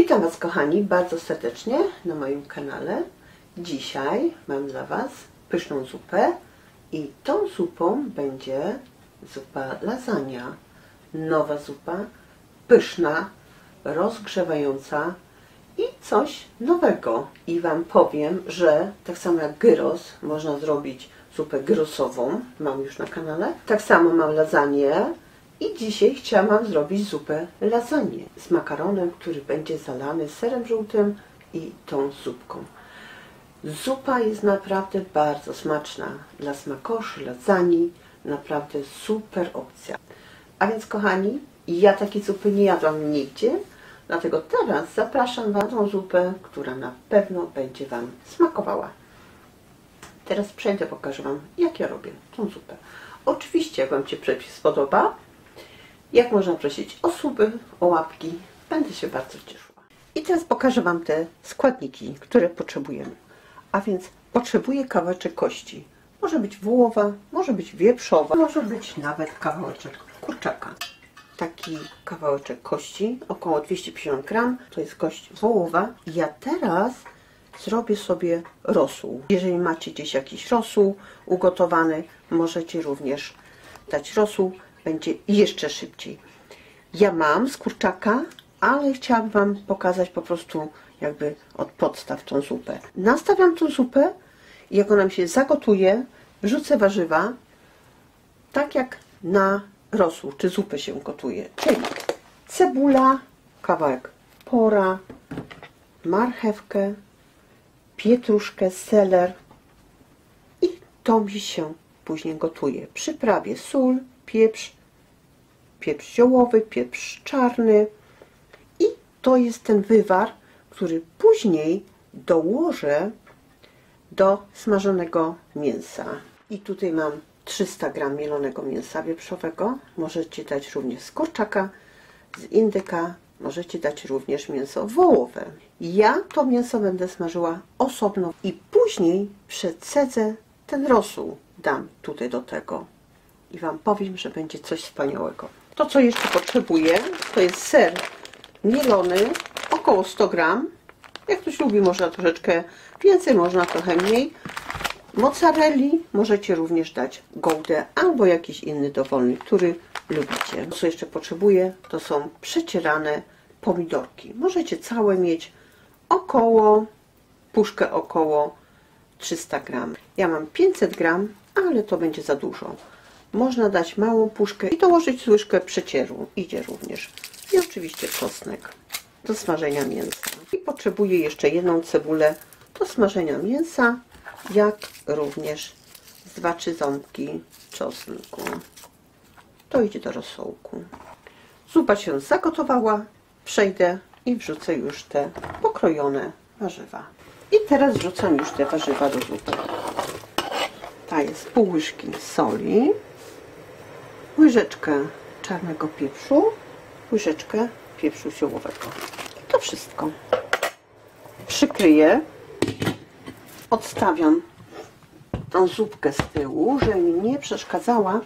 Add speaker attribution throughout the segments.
Speaker 1: Witam Was, kochani, bardzo serdecznie na moim kanale. Dzisiaj mam dla Was pyszną zupę i tą zupą będzie zupa lasagna. Nowa zupa, pyszna, rozgrzewająca i coś nowego. I Wam powiem, że tak samo jak gyros, można zrobić zupę gyrosową, mam już na kanale. Tak samo mam lasagne. I dzisiaj chciałam zrobić zupę lasagne z makaronem, który będzie zalany serem żółtym i tą zupką. Zupa jest naprawdę bardzo smaczna. Dla smakoszy, lasagne, naprawdę super opcja. A więc, kochani, ja takiej zupy nie jadłam nigdzie, dlatego teraz zapraszam Was na tą zupę, która na pewno będzie Wam smakowała. Teraz przejdę, pokażę Wam, jak ja robię tą zupę. Oczywiście, jak Wam się przepis spodoba, jak można prosić o suby, o łapki, będę się bardzo cieszyła. I teraz pokażę Wam te składniki, które potrzebujemy. A więc potrzebuję kawałeczek kości. Może być wołowa, może być wieprzowa, może być nawet kawałeczek kurczaka. Taki kawałeczek kości, około 250 gram, to jest kość wołowa. Ja teraz zrobię sobie rosół. Jeżeli macie gdzieś jakiś rosół ugotowany, możecie również dać rosół. Będzie jeszcze szybciej. Ja mam z kurczaka, ale chciałabym Wam pokazać po prostu jakby od podstaw tą zupę. Nastawiam tą zupę i jak ona mi się zagotuje, wrzucę warzywa, tak jak na rosół czy zupę się gotuje. Czyli cebula, kawałek pora, marchewkę, pietruszkę, seler i to mi się później gotuje. Przyprawię sól, pieprz, pieprz ziołowy, pieprz czarny i to jest ten wywar, który później dołożę do smażonego mięsa. I tutaj mam 300 gram mielonego mięsa wieprzowego. Możecie dać również z kurczaka, z indyka, możecie dać również mięso wołowe. Ja to mięso będę smażyła osobno i później przecedzę ten rosół, dam tutaj do tego. I Wam powiem, że będzie coś wspaniałego. To, co jeszcze potrzebuję, to jest ser mielony, około 100 gram. Jak ktoś lubi, można troszeczkę więcej, można trochę mniej. Mozzarelli możecie również dać goudę albo jakiś inny dowolny, który lubicie. Co jeszcze potrzebuję, to są przecierane pomidorki. Możecie całe mieć około, puszkę około 300 gram. Ja mam 500 gram, ale to będzie za dużo. Można dać małą puszkę i dołożyć łyżkę przecieru. Idzie również. I oczywiście czosnek do smażenia mięsa. I potrzebuję jeszcze jedną cebulę do smażenia mięsa, jak również z 2-3 ząbki czosnku. To idzie do rosołku. Zupa się zagotowała. Przejdę i wrzucę już te pokrojone warzywa. I teraz wrzucam już te warzywa do zupy. Ta jest pół łyżki soli, łyżeczkę czarnego pieprzu, łyżeczkę pieprzu ziołowego. I to wszystko. Przykryję, odstawiam tą zupkę z tyłu, żeby mi nie przeszkadzała.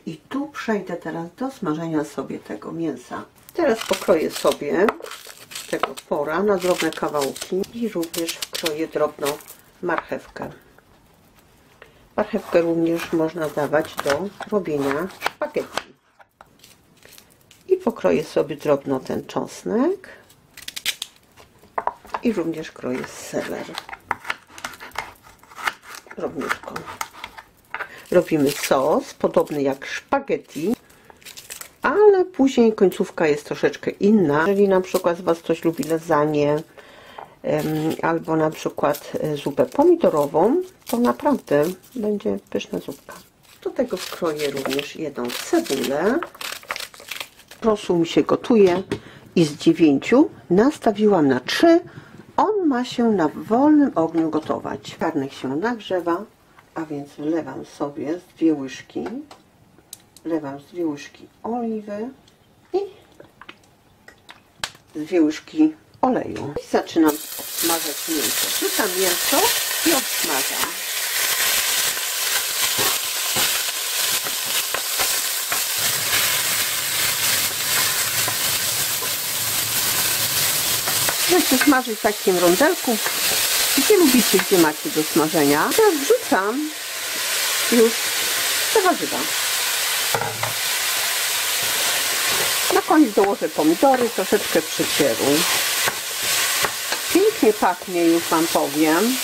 Speaker 1: I tu przejdę teraz do smażenia sobie tego mięsa. Teraz pokroję sobie tego pora na drobne kawałki i również wkroję drobną marchewkę. Marchewkę również można dawać do robienia spaghetti. I pokroję sobie drobno ten czosnek. I również kroję seler. Drobniutko. Robimy sos podobny jak spaghetti, ale później końcówka jest troszeczkę inna. Jeżeli na przykład z Was ktoś lubi lasagne albo na przykład zupę pomidorową, to naprawdę będzie pyszna zupka. Do tego wkroję również jedną cebulę. Rosół mi się gotuje i z 9 nastawiłam na 3. On ma się na wolnym ogniu gotować. Garnek się nagrzewa, a więc wlewam sobie z 2 łyżki. Wlewam z 2 łyżki oliwy i z 2 łyżki oleju. I zaczynam smażyć mięso. Wrzucam mięso i obsmażam. Możecie smażyć w takim rondelku, gdzie lubicie, gdzie macie do smażenia. Teraz wrzucam już te warzywa. Na koniec dołożę pomidory, troszeczkę przecieru. Pięknie pachnie, już wam powiem.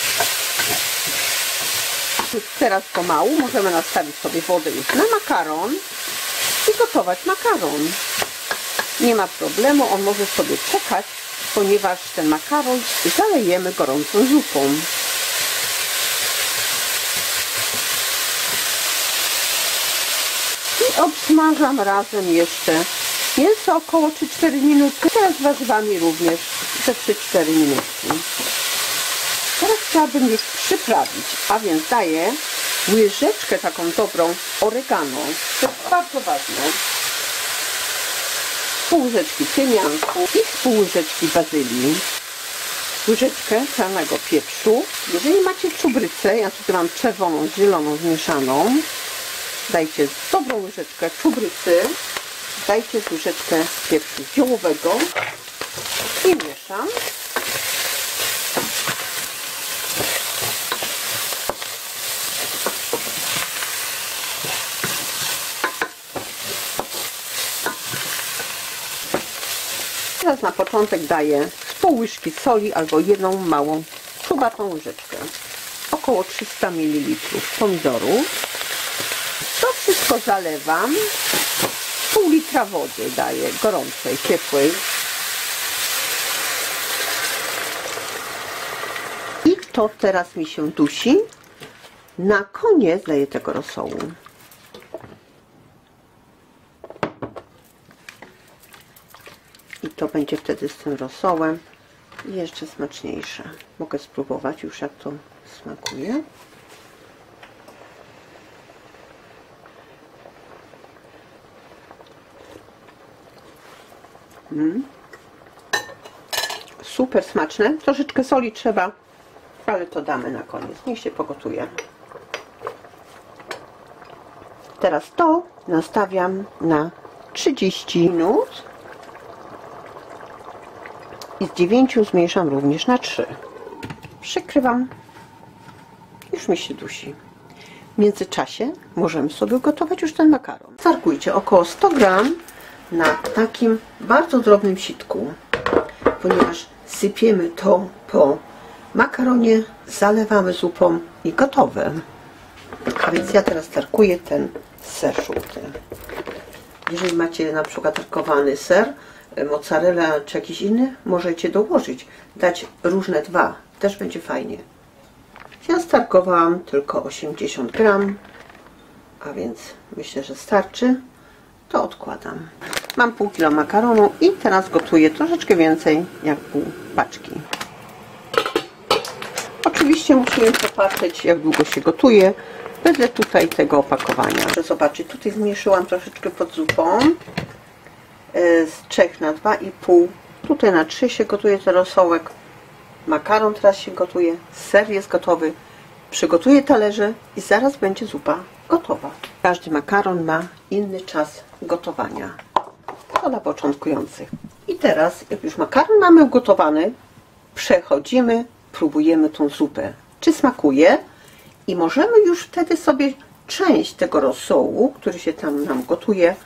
Speaker 1: Teraz pomału możemy nastawić sobie wodę już na makaron i gotować makaron. Nie ma problemu, on może sobie czekać, ponieważ ten makaron zalejemy gorącą zupą. I obsmażam razem jeszcze mięso około 3-4 minuty. Teraz z warzywami również te 3-4 minutki. Teraz chciałabym już przyprawić, a więc daję łyżeczkę taką dobrą oregano. To jest bardzo ważne. Pół łyżeczki tymianku i pół łyżeczki bazylii. Łyżeczkę czarnego pieprzu. Jeżeli macie czubrycę, ja tutaj mam czerwoną z zieloną zmieszaną, dajcie dobrą łyżeczkę czubrycy, dajcie łyżeczkę pieprzu ziołowego i mieszam. Teraz na początek daję z pół łyżki soli albo jedną małą, czubatą łyżeczkę. Około 300 ml pomidorów. To wszystko zalewam. Pół litra wody daję, gorącej, ciepłej. I to teraz mi się dusi. Na koniec daję tego rosołu. I to będzie wtedy z tym rosołem jeszcze smaczniejsze. Mogę spróbować już, jak to smakuje. Super smaczne. Troszeczkę soli trzeba, ale to damy na koniec. Niech się pogotuje. Teraz to nastawiam na 30 minut. I z 9 zmniejszam również na 3. Przykrywam. Już mi się dusi. W międzyczasie możemy sobie gotować już ten makaron. Starkujcie około 100 gram na takim bardzo drobnym sitku, ponieważ sypiemy to po makaronie, zalewamy zupą i gotowe. A więc ja teraz tarkuję ten ser żółty. Jeżeli macie na przykład tarkowany ser, mozzarella czy jakiś inny, możecie dołożyć, dać różne dwa, też będzie fajnie. Ja starkowałam tylko 80 gram, a więc myślę, że starczy. To odkładam. Mam pół kilo makaronu i teraz gotuję troszeczkę więcej, jak pół paczki. Oczywiście musimy popatrzeć, jak długo się gotuje, wedle tutaj tego opakowania. Proszę zobaczyć, tutaj zmniejszyłam troszeczkę pod zupą. Z 3 na 2,5, tutaj na 3 się gotuje ten rosołek, makaron teraz się gotuje, ser jest gotowy, przygotuję talerze i zaraz będzie zupa gotowa. Każdy makaron ma inny czas gotowania, to dla początkujących. I teraz, jak już makaron mamy ugotowany, przechodzimy, próbujemy tą zupę, czy smakuje, i możemy już wtedy sobie część tego rosołu, który się tam nam gotuje,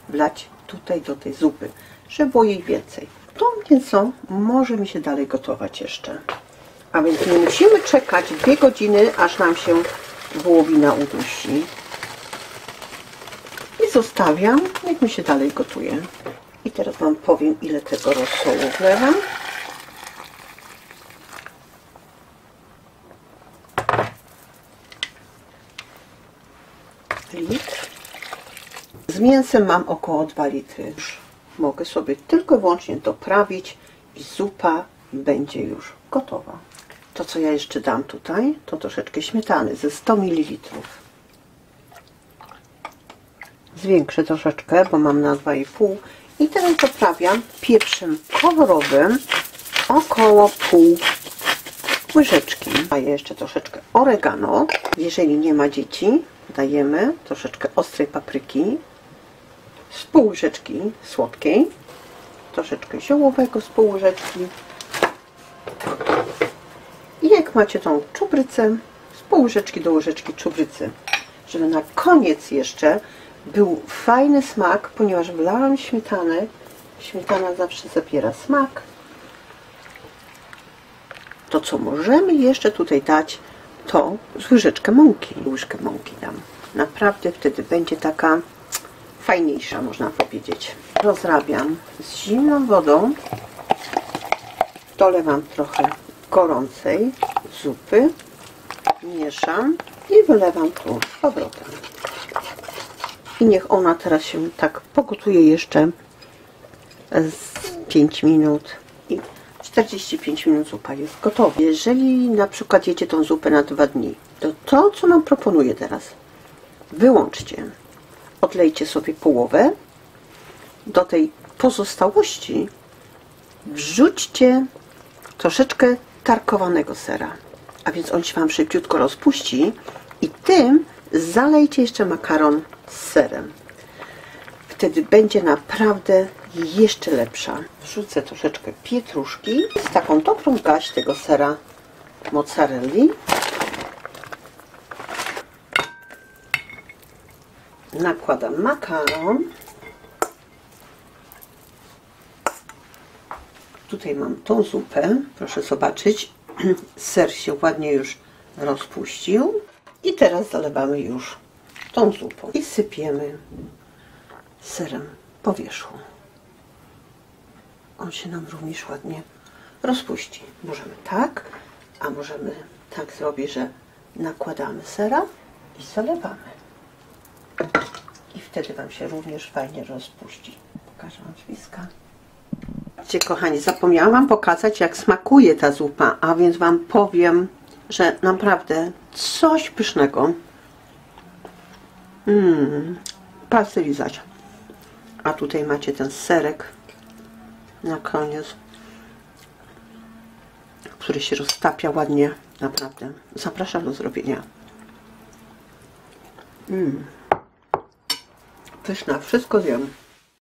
Speaker 1: wlać tutaj do tej zupy, żeby było jej więcej. Tą mięso może mi się dalej gotować jeszcze. A więc nie musimy czekać 2 godziny, aż nam się wołowina udusi. I zostawiam, niech mi się dalej gotuje. I teraz wam powiem, ile tego rosołu wlewam. Litr. Z mięsem mam około 2 litry. Już mogę sobie tylko i wyłącznie doprawić i zupa będzie już gotowa. To, co ja jeszcze dam tutaj, to troszeczkę śmietany ze 100 ml. Zwiększę troszeczkę, bo mam na 2,5. I teraz doprawiam pieprzem kolorowym około pół łyżeczki. Daję jeszcze troszeczkę oregano. Jeżeli nie ma dzieci, dajemy troszeczkę ostrej papryki, z pół łyżeczki słodkiej, troszeczkę ziołowego z pół łyżeczki I jak macie tą czubrycę, z pół łyżeczki do łyżeczki czubrycy, żeby na koniec jeszcze był fajny smak, ponieważ wlałam śmietanę. Śmietana zawsze zabiera smak. To, co możemy jeszcze tutaj dać, to z łyżeczkę mąki. Łyżkę mąki dam. Naprawdę wtedy będzie taka fajniejsza, można powiedzieć. Rozrabiam z zimną wodą. Dolewam trochę gorącej zupy. Mieszam i wylewam tu z powrotem. I niech ona teraz się tak pogotuje jeszcze z 5 minut. I 45 minut zupa jest gotowa. Jeżeli na przykład jecie tą zupę na 2 dni, to co Wam proponuję teraz? Wyłączcie. Odlejcie sobie połowę. Do tej pozostałości wrzućcie troszeczkę tarkowanego sera. A więc on się Wam szybciutko rozpuści i tym zalejcie jeszcze makaron z serem. Wtedy będzie naprawdę jeszcze lepsza. Wrzucę troszeczkę pietruszki z taką dobrą gaść tego sera mozzarelli. Nakładam makaron. Tutaj mam tą zupę. Proszę zobaczyć. Ser się ładnie już rozpuścił. I teraz zalewamy już tą zupą. I sypiemy serem po wierzchu. On się nam również ładnie rozpuści. Możemy tak, a możemy tak zrobić, że nakładamy sera i zalewamy. I wtedy Wam się również fajnie rozpuści. Pokażę Wam z bliska. Kochani, zapomniałam Wam pokazać, jak smakuje ta zupa, a więc Wam powiem, że naprawdę coś pysznego. Palce lizać. A tutaj macie ten serek na koniec, który się roztapia ładnie. Naprawdę. Zapraszam do zrobienia. Pyszna, wszystko wiem.